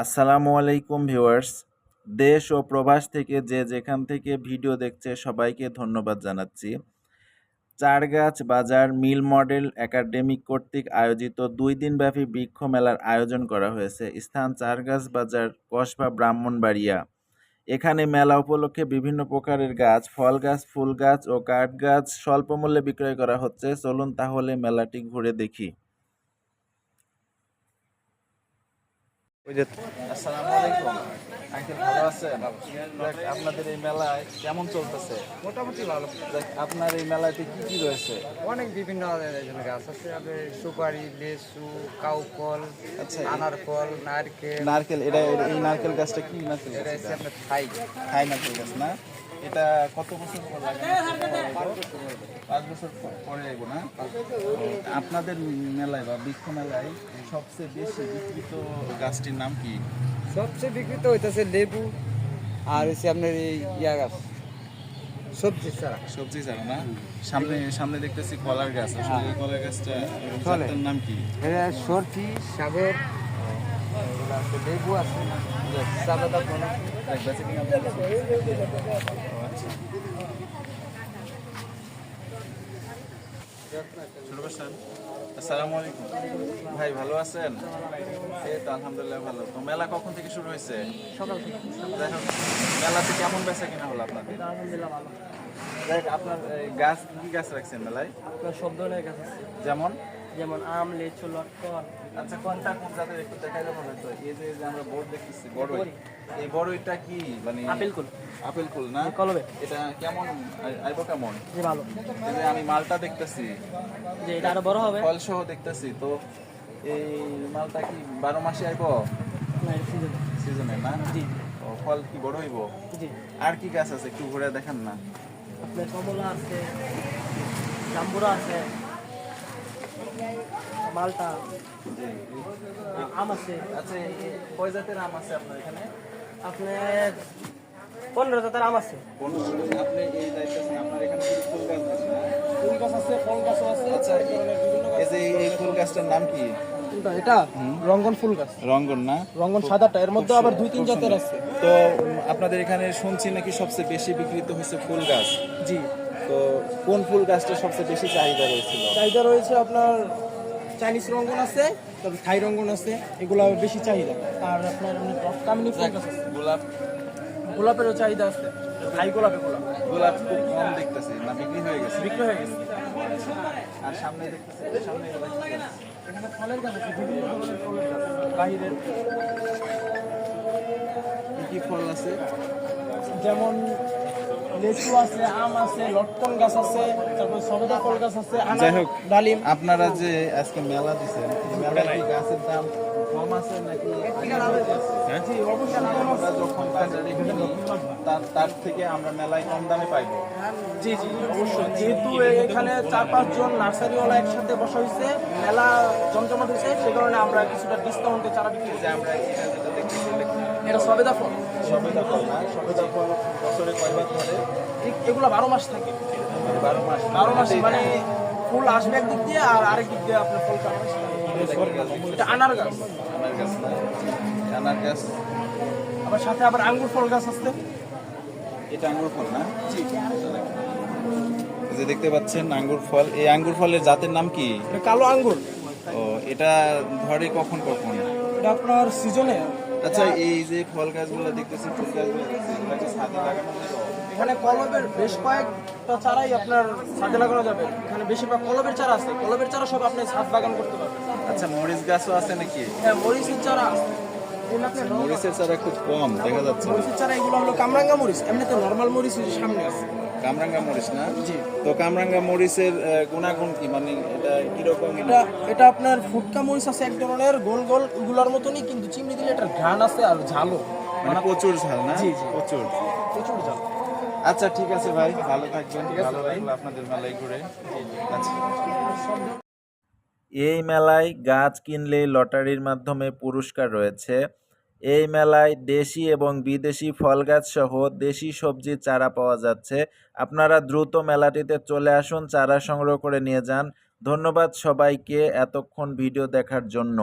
আসসালামু আলাইকুম ভিউয়ার্স। দেশ ও প্রবাস থেকে যে যেখান থেকে ভিডিও দেখছে সবাইকে ধন্যবাদ জানাচ্ছি। চারগাছ বাজার মিল মডেল একাডেমি কর্তৃক আয়োজিত 2 দিনব্যাপী বৃক্ষ মেলার আয়োজন করা হয়েছে। স্থান চারগাছ বাজার, কসবা, ব্রাহ্মণবাড়িয়া। এখানে মেলা উপলক্ষে বিভিন্ন প্রকারের গাছ, ফল গাছ, ফুল গাছ ও কাঠ গাছ স্বল্প মূল্যে বিক্রয় করা হচ্ছে। চলুন তাহলে মেলাটি ঘুরে দেখি। আসসালামু আলাইকুম আঙ্কেল, ভালো আছেন? আপনাদের এই মেলায় কেমন চলতেছে? মোটামুটি ভালো। আপনার এই মেলাতে কি কি রয়েছে? অনেক বিভিন্ন ধরনের গাছ আছে, আপনার সুপারি, লেচু, কাউফল, আচ্ছা, আনারকল, নারকেল। নারকেল, এই নারকেল গাছটা কি নারকেল গাছ? এটা হচ্ছে আপনার থাই। থাই নারকেল গাছ না? এটা কত বছর পর লাগানো? 5 বছর পরে লাগবো না? আপনাদের মেলায় বা বৃক্ষ মেলায় সবচেয়ে বেশি বিক্রিত গাছটির নাম কি? সবচেয়ে বিক্রিত হইতেছে লেবু, আর হচ্ছে আপনার এই ইয়া গাছ, সবজি ছাড়া। সবজি ছাড়া না? সামনে সামনে দেখতেছি কলার গাছ। আসলে এই কলার গাছটা চলে। গাছটার নাম কি? এটা সরফি, সাগর, এগুলো আছে, লেবু আছে, চাপাতা ফল আছে। বেঁচে কিনা? আচ্ছা, আসসালামু আলাইকুম ভাই, ভালো আছেন? এই তো আলহামদুলিল্লাহ ভালো। তো মেলা কখন থেকে শুরু হয়েছে? সকাল থেকে। দেখো, মেলাতে কেমন বেচা কিনা হলো আপনাদের? আলহামদুলিল্লাহ ভালো। দেখ, আপনার এই গাছ কি গাছ রাখছেন মেলায়? আপনার সব ধরনের গাছ আছে, যেমন? যেমন আম, লিচু, লটকন। আচ্ছা, কোনটা কোন জাতের একটু দেখাই দেবো হয়তো। এই যে আমরা বোর্ড দেখতেছি, বড়ই, এই বড়ইটা কি মানে? আপেল কুল। আপেল কুল না? কলবে। এটা কেমন আইবো কেমন? জি ভালো। এই যে আমি মালটা দেখতেছি, যে এটা আরো বড় হবে। ফল সহ দেখতেছি, তো এই মালটা কি 12 মাসে আইবো? না, এটা সিজনে। সিজনে না? জি ও, ফল কি বড় হইব? জি। আর কি গাছ আছে একটু ঘুরে দেখান না? আপনার কমলা আছে, জাম্বুরা আছে, মালটা, জি। আম আছে। আচ্ছা, কয় জাতের আম আছে আপনার এখানে? আপনার 15 জাতের আম আছে। আপনি এই যাইতেছেন, আপনার এখানে কি ফুল গাছ আছে না? ফুল গাছ আছে, ফল গাছও আছে। আচ্ছা, এই যে এই ফুল গাছটার নাম কি? এটা রঙ্গন ফুল গাছ। রঙ্গন না? রঙ্গন সাদাটা, এর মধ্যে আবার 2-3 জাতের আছে। তো আপনাদের এখানে শুনছি নাকি সবচেয়ে বেশি বিক্রিত হচ্ছে ফুল গাছ। জি। তো কোন ফুল গাছটা সবচেয়ে বেশি চাহিদা রয়েছিল? চাহিদা রয়েছে আপনার চাইনিজ রঙ্গন আছে, তারপর থাই রঙ্গন আছে, এগুলো বেশি চাহিদা। আর আপনার কামিনী ফুল গাছ আছে, গোলাপ? গোলাপেরও চাহিদা আছে, থাই গোলাপ। এগুলো গোলাপ খুব কম দেখতেছি, না বিক্রি হয়ে গেছে? বিক্রি হয়ে গেছে। আর সামনে দেখতেছি, সামনে এগুলা কি গাছ? এখানে ফলের গাছ আছে, বিভিন্ন ধরনের ফলের গাছ বাহিরের, কি কি ফল আছে? যেমন লেচু আছে, আম আছে, লটকন গাছ আছে, তারপর সবেদা ফল গাছ আছে, যাই হোক, ডালিম। আপনারা যে আজকে মেলা দিচ্ছেন, মেলায় কি গাছের দাম কম আছে নাকি? হ্যাঁ, জি, অবশ্যই আমরা যখন বাজারে কিনি তার থেকে আমরা মেলায় কম দামে পাইবো। জি জি অবশ্যই। যেহেতু এখানে 4-5 জন নার্সারিওয়ালা একসাথে বসা হয়েছে, মেলা জমজমাট হয়েছে, সে কারণে আমরা কিছুটা ডিসকাউন্টে চারা বিক্রি যে আমরা এটা যেটা দেখতেছি, এটা সবেদা ফল। সবেদা ফল না? সবেদা ফল বছরে কয়বার ধরে? এগুলো 12 মাস থাকে। 12 মাস? 12 মাস মানে ফুল আসবে একদিক দিয়ে আর আরেক দিক দিয়ে আপনার ফল কাটবে। এটা আনার গাছ। আনার গাছ না? আনার গাছ। আবার সাথে আবার আঙ্গুর ফল গাছ আছে। এটা আঙ্গুর ফল না? জি। এই যে দেখতে পাচ্ছেন আঙ্গুর ফল, এই আঙ্গুর ফলের জাতের নাম কি? এটা কালো আঙ্গুর। ও, এটা ধরে কখন কখন? এটা আপনার সিজনে। আচ্ছা, এই যে ফল গাছগুলো দেখতেছি, ফুল গাছগুলো দেখতেছি, এগুলো কি ছাদে লাগানো যাবে? এখানে কলবের বেশ কয়েকটা চারাই আপনার ছাদে লাগানো যাবে। এখানে বেশিরভাগ কলবের চারা আছে, কলবের চারা সব আপনি ছাদ বাগান করতে পারবেন। আচ্ছা, মরিচ গাছও আছে নাকি? হ্যাঁ, মরিচের চারা আছে। এগুলো আপনার মরিচের চারা খুব কম দেখা যাচ্ছে। মরিচের চারা, এগুলো হলো কামরাঙ্গা মরিচ। এমনিতে নর্মাল মরিচ ওই যে সামনে আছে। কামরাঙ্গা মরিচ না? জি। তো কামরাঙ্গা মরিচের গুণাগুণ কি, মানে এটা কিরকম? এটা আপনার ফুটকা মরিচ আছে এক ধরনের, গোল গোল ওগুলোর মতনই, কিন্তু চিমনি দিলে এটার ঘ্রাণ আছে আর ঝালও। মানে প্রচুর ঝাল না? জি, জি। প্রচুর। প্রচুর ঝাল। আচ্ছা, ঠিক আছে ভাই, ভালো থাকবেন। ভালো লাগলো আপনাদের মেলায় ঘুরে। আচ্ছা, এই মেলায় গাছ কিনলে লটারির মাধ্যমে পুরস্কার রয়েছে। এই মেলায় দেশি এবং বিদেশি ফল গাছ সহ দেশি সবজির চারা পাওয়া যাচ্ছে। আপনারা দ্রুত মেলাটিতে চলে আসুন, চারা সংগ্রহ করে নিয়ে যান। ধন্যবাদ সবাইকে এতক্ষণ ভিডিও দেখার জন্য।